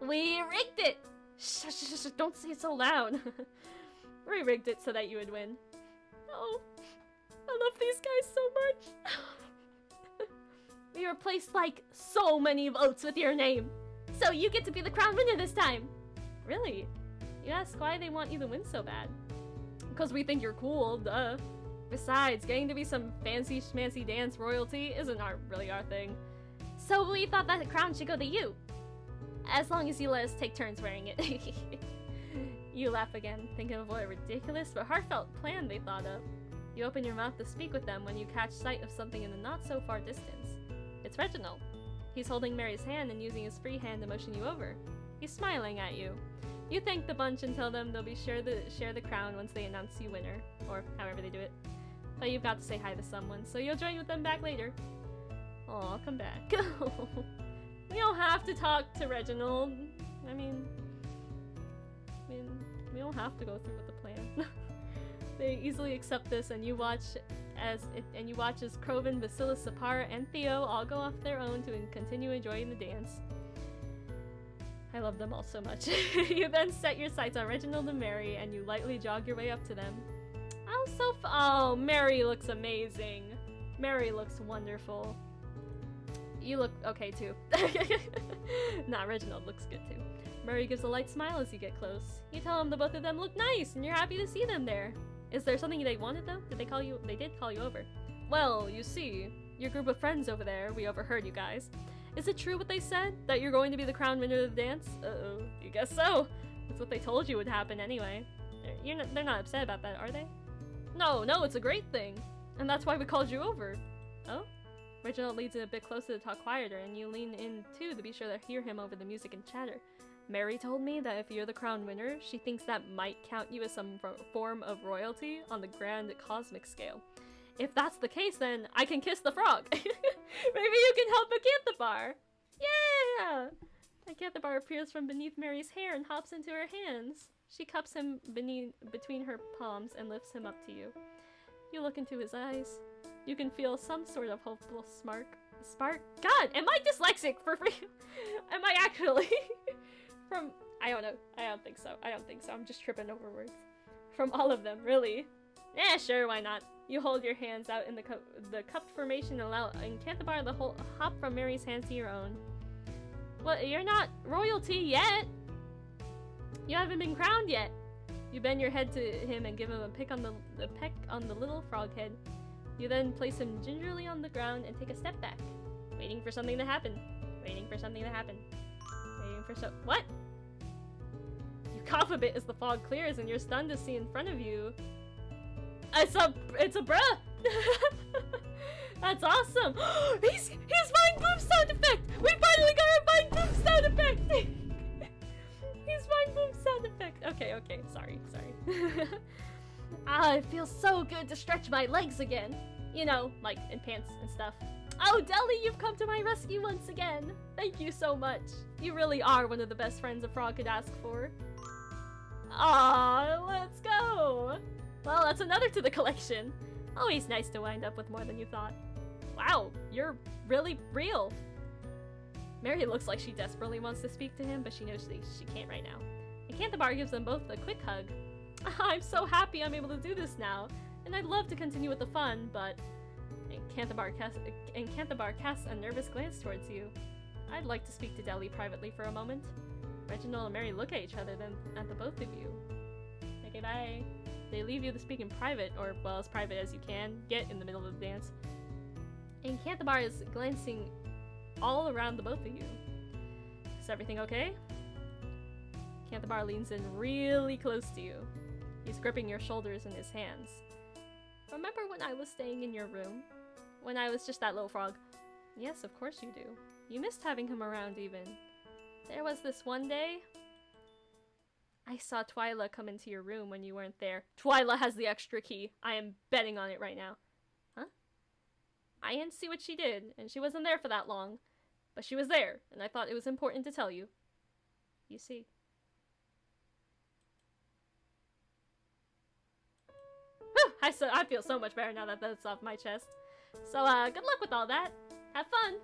We rigged it! Shh, don't say it so loud. We rigged it so that you would win. Oh, I love these guys so much. We replaced, like, so many votes with your name. So you get to be the crown winner this time. Really? You ask why they want you to win so bad. Because we think you're cool, duh. Besides, getting to be some fancy schmancy dance royalty isn't really our thing. So we thought that the crown should go to you. As long as you let us take turns wearing it. You laugh again, thinking of what a ridiculous but heartfelt plan they thought of. You open your mouth to speak with them when you catch sight of something in the not-so-far distance. It's Reginald. He's holding Mary's hand and using his free hand to motion you over. He's smiling at you. You thank the bunch and tell them they'll be sure to share the crown once they announce you winner, or however they do it. But you've got to say hi to someone, so you'll join with them back later. Oh, I'll come back. We don't have to talk to Reginald. I mean, we don't have to go through with the plan. They easily accept this, and you watch as Krovan, Vasila, Sapara, and Theo all go off their own to continue enjoying the dance. I love them all so much. You then set your sights on Reginald and Mary, and you lightly jog your way up to them. Oh, Mary looks amazing. Mary looks wonderful. You look okay too. Nah, Reginald looks good too. Mary gives a light smile as you get close. You tell him the both of them look nice, and you're happy to see them there. Is there something they wanted though? Did they call you? They did call you over. Well, you see, your group of friends over there, we overheard you guys. Is it true what they said? That you're going to be the crown winner of the dance? Uh-oh, you guess so. That's what they told you would happen anyway. They're not upset about that, are they? No, it's a great thing. And that's why we called you over. Oh? Reginald leads it a bit closer to talk quieter, and you lean in too to be sure to hear him over the music and chatter. Mary told me that if you're the crown winner, she thinks that might count you as some form of royalty on the grand cosmic scale. If that's the case, then I can kiss the frog. Maybe you can help Acanthabar. Yeah! Acanthabar appears from beneath Mary's hair and hops into her hands. She cups him between her palms and lifts him up to you. You look into his eyes. You can feel some sort of hopeful spark. God, am I dyslexic for free? Am I actually? I don't know. I don't think so. I'm just tripping over words. From all of them, really. Eh, sure, why not? You hold your hands out in the cupped formation and allow Acanthabar to hop from Mary's hands to your own. Well, you're not royalty yet. You haven't been crowned yet. You bend your head to him and give him a peck on the little frog head. You then place him gingerly on the ground and take a step back, waiting for something to happen. What? You cough a bit as the fog clears, and you're stunned to see in front of you. It's a bruh. That's awesome. He's fine boom sound effect. We finally got a fine boom sound effect. He's fine boom sound effect. Okay. Sorry. Ah, it feels so good to stretch my legs again. You know, like in pants and stuff. Oh, Deli, you've come to my rescue once again! Thank you so much. You really are one of the best friends a frog could ask for. Aww, let's go! Well, that's another to the collection. Always nice to wind up with more than you thought. Wow, you're really real. Mary looks like she desperately wants to speak to him, but she knows she can't right now. And Canthabar gives them both a quick hug. I'm so happy I'm able to do this now, and I'd love to continue with the fun, but... And Canthabar casts a nervous glance towards you. I'd like to speak to Deli privately for a moment. Reginald and Mary look at each other, then at the both of you. Okay, bye. They leave you to speak in private, or, well, as private as you can get in the middle of the dance. And Canthabar is glancing all around the both of you. Is everything okay? Canthabar leans in really close to you. He's gripping your shoulders in his hands. Remember when I was staying in your room? When I was just that little frog? Yes, of course you do. You missed having him around even. There was this one day... I saw Twyla come into your room when you weren't there. Twyla has the extra key. I am betting on it right now. Huh? I didn't see what she did, and she wasn't there for that long. But she was there, and I thought it was important to tell you. You see. Whew! I feel so much better now that that's off my chest. So, good luck with all that. Have fun.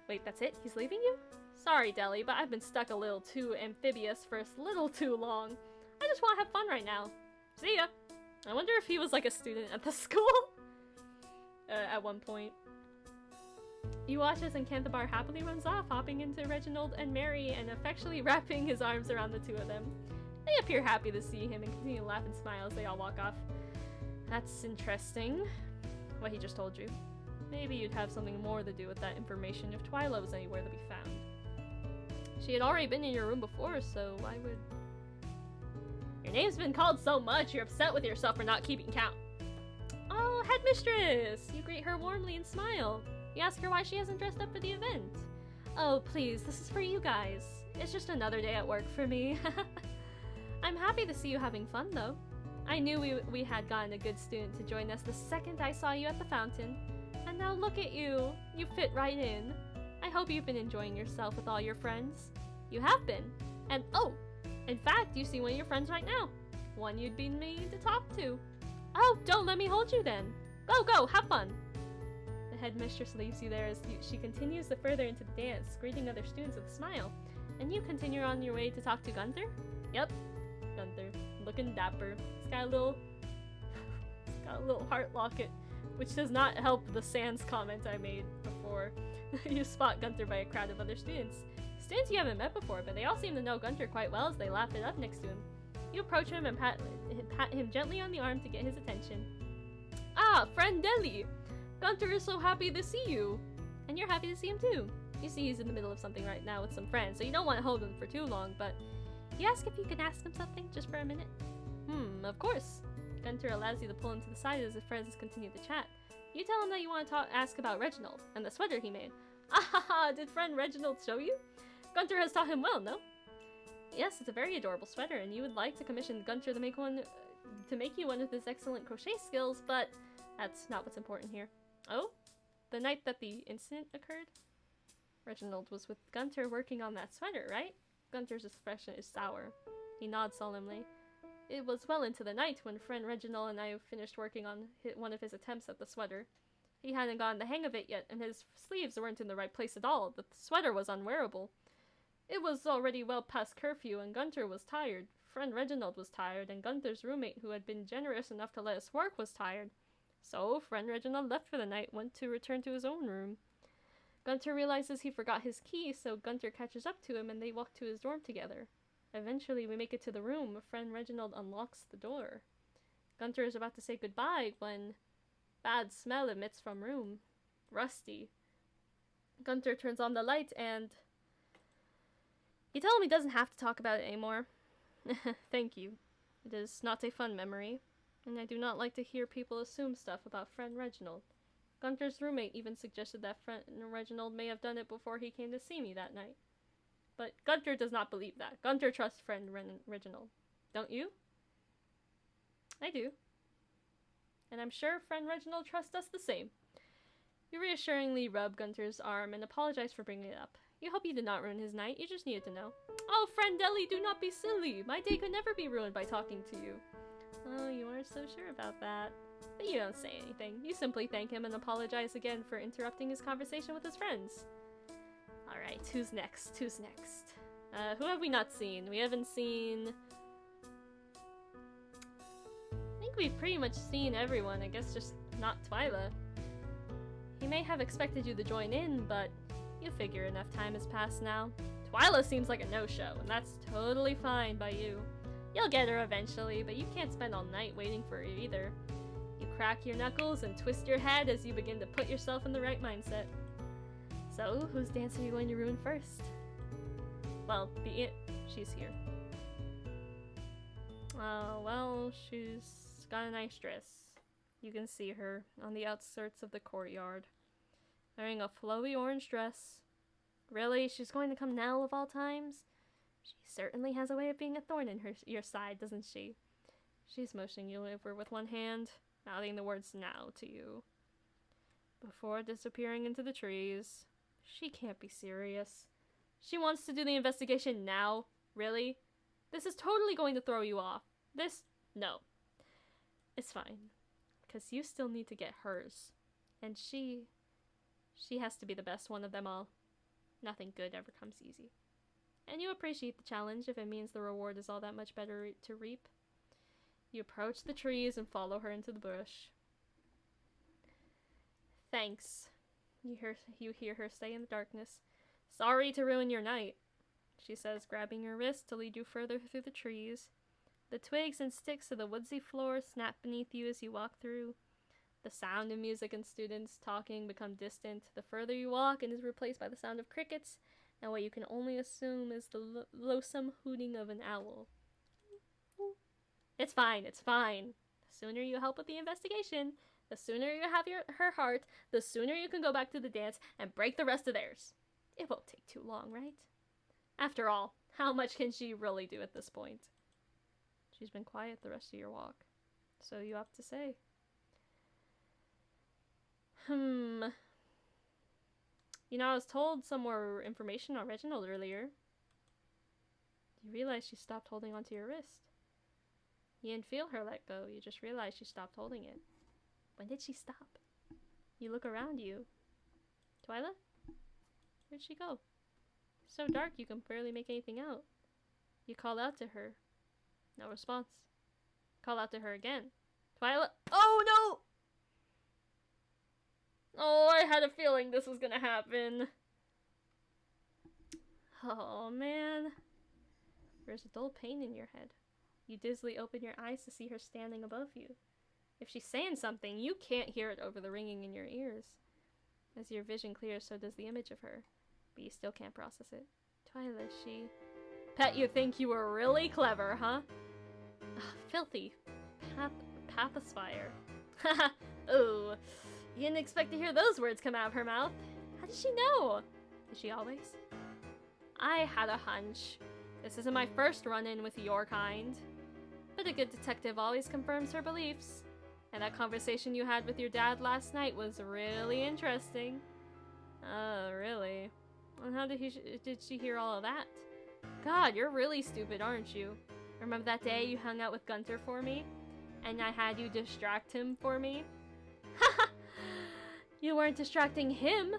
Wait, that's it? He's leaving you? Sorry, Deli, but I've been stuck a little too amphibious for a little too long. I just want to have fun right now. See ya! I wonder if he was like a student at the school? At one point. You watch as Canthabar happily runs off, hopping into Reginald and Mary and affectionately wrapping his arms around the two of them. They appear happy to see him and continue to laugh and smile as they all walk off. That's interesting. What he just told you. Maybe you'd have something more to do with that information if Twyla was anywhere to be found. She had already been in your room before, so why would... Your name's been called so much, you're upset with yourself for not keeping count. Oh, headmistress! You greet her warmly and smile. You ask her why she hasn't dressed up for the event. Oh, please, this is for you guys. It's just another day at work for me. I'm happy to see you having fun, though. I knew we had gotten a good student to join us the second I saw you at the fountain. And now look at you. You fit right in. I hope you've been enjoying yourself with all your friends. You have been. And oh, in fact, you see one of your friends right now. One you'd be meaning to talk to. Oh, don't let me hold you then. Go, have fun. The headmistress leaves you there as she continues to further into the dance, greeting other students with a smile. And you continue on your way to talk to Gunther? Yep, Gunther, looking dapper. He's got a little heart locket, which does not help the sans comment I made before. You spot Gunther by a crowd of other students. Students you haven't met before, but they all seem to know Gunther quite well as they laugh it up next to him. You approach him and pat him gently on the arm to get his attention. Ah, friend Deli! Gunther is so happy to see you! And you're happy to see him too. You see he's in the middle of something right now with some friends, so you don't want to hold him for too long, but you ask if you can ask him something just for a minute? Of course. Gunther allows you to pull him to the side as the friends continue to chat. You tell him that you want to ask about Reginald and the sweater he made. Ah, did friend Reginald show you? Gunther has taught him well, no? Yes, it's a very adorable sweater, and you would like to commission Gunther to make you one of his excellent crochet skills, but that's not what's important here. Oh? The night that the incident occurred? Reginald was with Gunther working on that sweater, right? Gunther's expression is sour. He nods solemnly. It was well into the night when friend Reginald and I finished working on one of his attempts at the sweater. He hadn't gotten the hang of it yet, and his sleeves weren't in the right place at all. The sweater was unwearable. It was already well past curfew, and Gunther was tired. Friend Reginald was tired, and Gunther's roommate, who had been generous enough to let us work, was tired. So, friend Reginald left for the night, went to return to his own room. Gunther realizes he forgot his key, so Gunther catches up to him, and they walk to his dorm together. Eventually, we make it to the room. Friend Reginald unlocks the door. Gunther is about to say goodbye when bad smell emits from room. Rusty. Gunther turns on the light and... You tell him he doesn't have to talk about it anymore. Thank you. It is not a fun memory, and I do not like to hear people assume stuff about friend Reginald. Gunther's roommate even suggested that friend Reginald may have done it before he came to see me that night. But Gunther does not believe that. Gunther trusts friend Reginald. Don't you? I do. And I'm sure friend Reginald trusts us the same. You reassuringly rub Gunter's arm and apologize for bringing it up. You hope you did not ruin his night, you just needed to know. Oh, friend Deli, do not be silly! My day could never be ruined by talking to you. Oh, you are so sure about that. But you don't say anything. You simply thank him and apologize again for interrupting his conversation with his friends. Alright, who's next? Who's next? Who have we not seen? We haven't seen... I think we've pretty much seen everyone, I guess just not Twyla. He may have expected you to join in, but you figure enough time has passed now. Twyla seems like a no-show, and that's totally fine by you. You'll get her eventually, but you can't spend all night waiting for her either. You crack your knuckles and twist your head as you begin to put yourself in the right mindset. So, whose dance are you going to ruin first? Well, she's here. Well, she's got a nice dress. You can see her on the outskirts of the courtyard, wearing a flowy orange dress. Really? She's going to come now of all times? She certainly has a way of being a thorn in your side, doesn't she? She's motioning you over with one hand, mouthing the words now to you, before disappearing into the trees. She can't be serious. She wants to do the investigation now? Really? This is totally going to throw you off. No. It's fine. Because you still need to get hers. And she has to be the best one of them all. Nothing good ever comes easy. And you appreciate the challenge if it means the reward is all that much better to reap. You approach the trees and follow her into the bush. Thanks. You hear her say in the darkness. Sorry to ruin your night, she says, grabbing your wrist to lead you further through the trees. The twigs and sticks of the woodsy floor snap beneath you as you walk through. The sound of music and students talking become distant. The further you walk, it is replaced by the sound of crickets, and what you can only assume is the loathsome hooting of an owl. It's fine, it's fine. The sooner you help with the investigation, the sooner you have her heart, the sooner you can go back to the dance and break the rest of theirs. It won't take too long, right? After all, how much can she really do at this point? She's been quiet the rest of your walk, so you have to say. You know, I was told some more information on Reginald earlier. You realize she stopped holding onto your wrist. You didn't feel her let go, you just realized she stopped holding it. When did she stop? You look around you. Twyla? Where'd she go? So dark you can barely make anything out. You call out to her. No response. Call out to her again. Twyla? Oh no! Oh, I had a feeling this was gonna happen. Oh man. There's a dull pain in your head. You dizzily open your eyes to see her standing above you. If she's saying something, you can't hear it over the ringing in your ears. As your vision clears, so does the image of her. But you still can't process it. Twyla, she... Pet, you think you were really clever, huh? Ugh, filthy. Pathosphere. Haha. Ooh. You didn't expect to hear those words come out of her mouth. How did she know? Did she always? I had a hunch. This isn't my first run-in with your kind. But a good detective always confirms her beliefs. And that conversation you had with your dad last night was really interesting. Oh, really? And how did she hear all of that? God, you're really stupid, aren't you? Remember that day you hung out with Gunter for me? And I had you distract him for me? Haha! You weren't distracting him!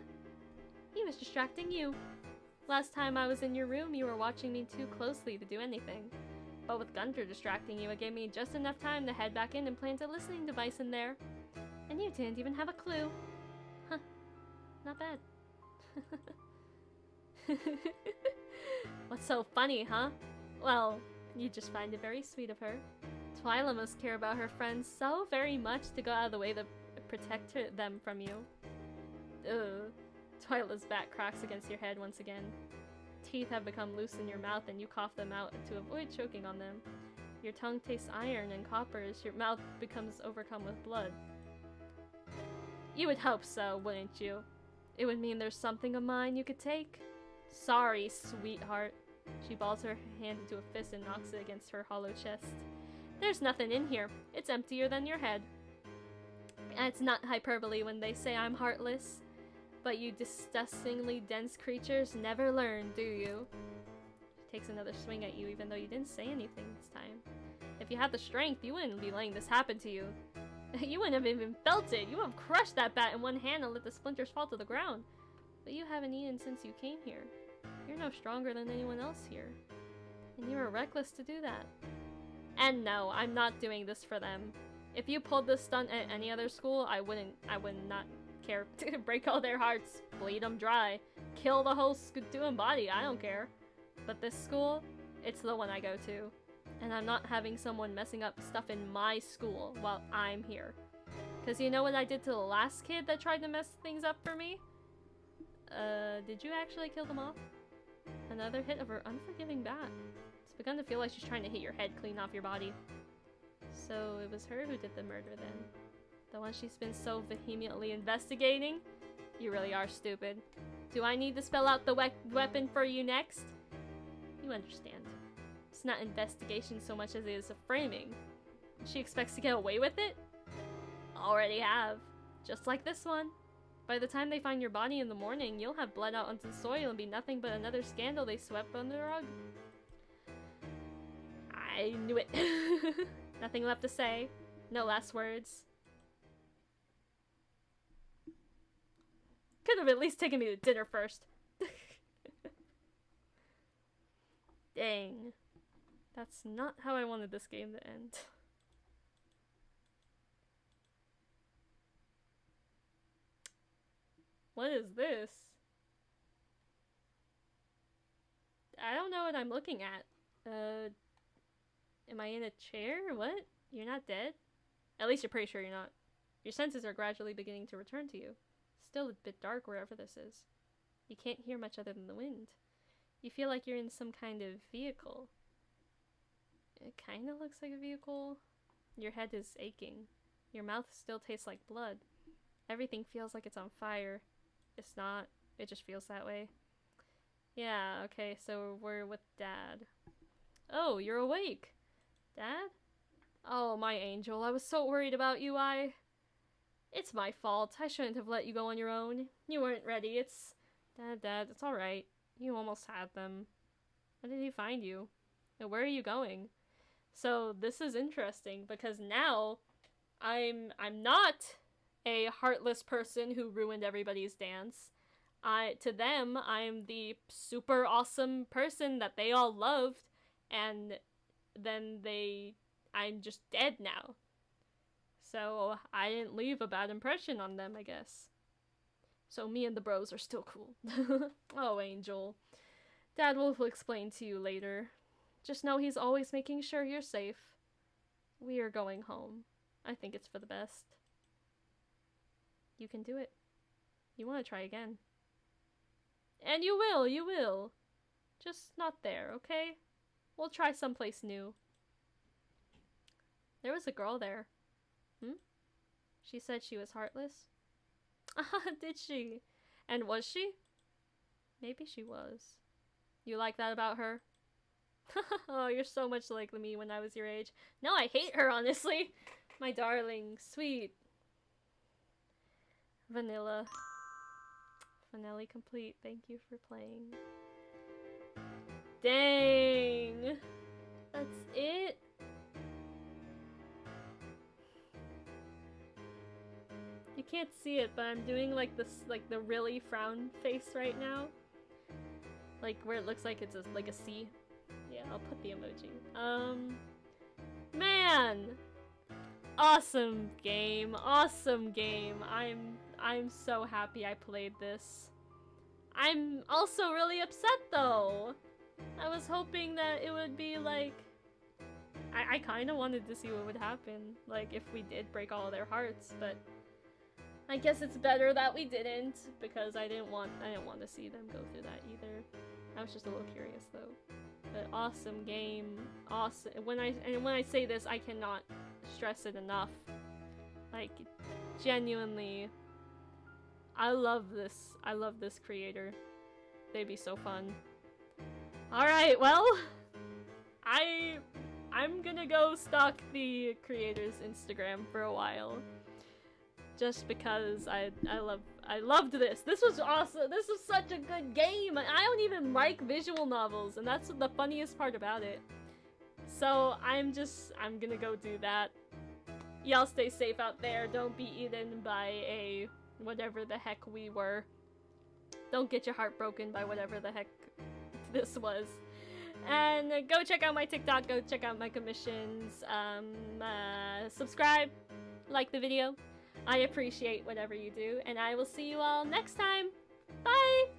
He was distracting you. Last time I was in your room, you were watching me too closely to do anything. But with Gunter distracting you, it gave me just enough time to head back in and plant a listening device in there. And you didn't even have a clue. Huh. Not bad. What's so funny, huh? Well, you just find it very sweet of her. Twyla must care about her friends so very much to go out of the way to protect them from you. Ugh. Twyla's back cracks against your head once again. Teeth have become loose in your mouth and you cough them out to avoid choking on them. Your tongue tastes iron and copper as your mouth becomes overcome with blood. You would hope so, wouldn't you? It would mean there's something of mine you could take. Sorry, sweetheart. She balls her hand into a fist and knocks it against her hollow chest. There's nothing in here. It's emptier than your head. And it's not hyperbole when they say I'm heartless. But you disgustingly dense creatures never learn, do you? She takes another swing at you even though you didn't say anything this time. If you had the strength, you wouldn't be letting this happen to you. You wouldn't have even felt it. You would have crushed that bat in one hand and let the splinters fall to the ground. But you haven't eaten since you came here. You're no stronger than anyone else here. And you were reckless to do that. And no, I'm not doing this for them. If you pulled this stunt at any other school, I would not care to break all their hearts, bleed them dry, kill the whole student body, I don't care. But this school, it's the one I go to. And I'm not having someone messing up stuff in my school while I'm here. Cause you know what I did to the last kid that tried to mess things up for me? Did you actually kill them off? Another hit of her unforgiving bat. It's begun to feel like she's trying to hit your head clean off your body. So it was her who did the murder then. The one she's been so vehemently investigating? You really are stupid. Do I need to spell out the weapon for you next? You understand. It's not investigation so much as it is a framing. She expects to get away with it? Already have. Just like this one. By the time they find your body in the morning, you'll have bled out onto the soil and be nothing but another scandal they swept under the rug. I knew it. Nothing left to say. No last words. Could have at least taken me to dinner first. Dang. That's not how I wanted this game to end. What is this? I don't know what I'm looking at. Am I in a chair? What? You're not dead? At least you're pretty sure you're not. Your senses are gradually beginning to return to you. Still a bit dark wherever this is. You can't hear much other than the wind. You feel like you're in some kind of vehicle. It kind of looks like a vehicle. Your head is aching. Your mouth still tastes like blood. Everything feels like it's on fire. It's not. It just feels that way. Yeah, okay, so we're with Dad. Oh, you're awake. Dad? Oh, my angel, I was so worried about you, It's my fault. I shouldn't have let you go on your own. You weren't ready. Dad, it's alright. You almost had them. How did he find you? And where are you going? So, this is interesting, because now I'm not a heartless person who ruined everybody's dance. To them, I'm the super awesome person that they all loved, and then I'm just dead now. So I didn't leave a bad impression on them, I guess. So me and the bros are still cool. Oh, Angel. Dad will explain to you later. Just know he's always making sure you're safe. We are going home. I think it's for the best. You can do it. You want to try again. And you will. Just not there, okay? We'll try someplace new. There was a girl there. She said she was heartless? Did she? And was she? Maybe she was. You like that about her? Oh, you're so much like me when I was your age. No, I hate her, honestly. My darling, sweet. Vanilla. Finale complete. Thank you for playing. Dang. That's it? You can't see it, but I'm doing like this, like the really frown face right now. Like where it looks like it's like a C. Yeah, I'll put the emoji. Man! Awesome game. Awesome game. I'm so happy I played this. I'm also really upset though. I was hoping that it would be like... I kind of wanted to see what would happen, like if we did break all their hearts, but I guess it's better that we didn't, because I didn't want to see them go through that either. I was just a little curious though. But awesome game. Awesome. When I say this, I cannot stress it enough. Like, genuinely, I love this. I love this creator. They'd be so fun. Alright, well, I'm gonna go stalk the creator's Instagram for a while. just because I loved this. This was awesome. This was such a good game. I don't even like visual novels, and that's the funniest part about it. So I'm gonna go do that. Y'all stay safe out there. Don't be eaten by a whatever the heck we were. Don't get your heart broken by whatever the heck this was. And go check out my TikTok. Go check out my commissions. Subscribe. Like the video. I appreciate whatever you do. And I will see you all next time. Bye!